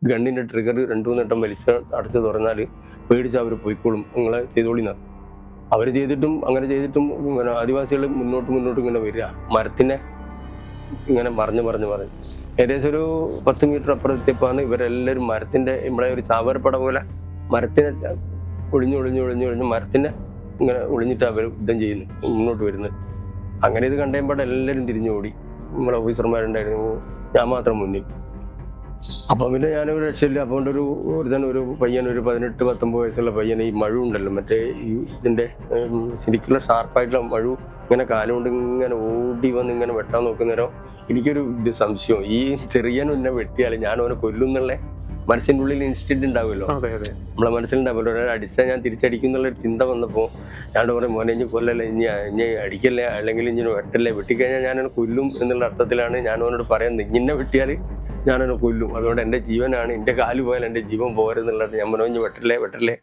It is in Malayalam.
ഗണ്ണിൻ്റെ ട്രിഗർ 2-3 വട്ടം വലിച്ച് അടച്ച് തുറന്നാൽ പേടിച്ച് അവർ പോയിക്കോളും, നിങ്ങളെ ചെയ്തോളിന്ന്. അവർ ചെയ്തിട്ടും അങ്ങനെ ചെയ്തിട്ടും ഇങ്ങനെ ആദിവാസികൾ മുന്നോട്ട് ഇങ്ങനെ വരിക, മരത്തിനെ ഇങ്ങനെ മറിഞ്ഞ് ഏകദേശം ഒരു 10 മീറ്റർ അപ്പുറത്തെത്തിയപ്പോഴാണ് ഇവരെല്ലാവരും മരത്തിൻ്റെ നമ്മളെ ഒരു ചാവരപ്പട പോലെ മരത്തിനെ ഒളിഞ്ഞ് മരത്തിനെ ഇങ്ങനെ ഒളിഞ്ഞിട്ട് അവർ യുദ്ധം ചെയ്യുന്നു, മുന്നോട്ട് വരുന്നത്. അങ്ങനെ ഇത് കണ്ടപ്പോൾ എല്ലാവരും തിരിഞ്ഞോടി. നമ്മളെ ഓഫീസർമാരുണ്ടായിരുന്നു, ഞാൻ മാത്രം മുന്നിൽ. അപ്പം പിന്നെ ഞാനൊരു രക്ഷയില്ല. അപ്പോൾ ഒരു പയ്യൻ, ഒരു 18-19 വയസ്സുള്ള പയ്യൻ, ഈ മഴ ഉണ്ടല്ലോ മറ്റേ ഈ ഇതിൻ്റെ ശരിക്കുള്ള ഷാർപ്പായിട്ടുള്ള മഴ ഇങ്ങനെ കാലുകൊണ്ട് ഇങ്ങനെ ഓടി വന്ന് ഇങ്ങനെ വെട്ടാൻ നോക്കുന്നേരം എനിക്കൊരു സംശയം, ഈ ചെറിയനും എന്നെ വെട്ടിയാൽ ഞാൻ അവനെ കൊല്ലുന്നുള്ള മനസ്സിൻ്റെ ഉള്ളിൽ ഇൻസ്റ്റിന്റ് ഉണ്ടാവുമല്ലോ, നമ്മളെ മനസ്സിലുണ്ടാവുമല്ലോ. ഒരാൾ അടിച്ചാൽ ഞാൻ തിരിച്ചടിക്കും എന്നുള്ളൊരു ചിന്ത വന്നപ്പോൾ ഞാൻ പറയും, മോനെ ഇനി കൊല്ലല്ലേ, ഇനി അടിക്കല്ലേ, അല്ലെങ്കിൽ ഇനി വെട്ടല്ലേ, വെട്ടിക്കഴിഞ്ഞാൽ ഞാനവനെ കൊല്ലും എന്നുള്ള അർത്ഥത്തിലാണ് ഞാൻ അവനോട് പറയുന്നത്. ഇങ്ങനെ വെട്ടിയാൽ ഞാനവനെ കൊല്ലും, അതുകൊണ്ട് എൻ്റെ ജീവനാണ്, എൻ്റെ കാല് പോയാൽ എൻ്റെ ജീവൻ പോരെന്നുള്ളത്. ഞാൻ പറഞ്ഞു, വെട്ടല്ലേ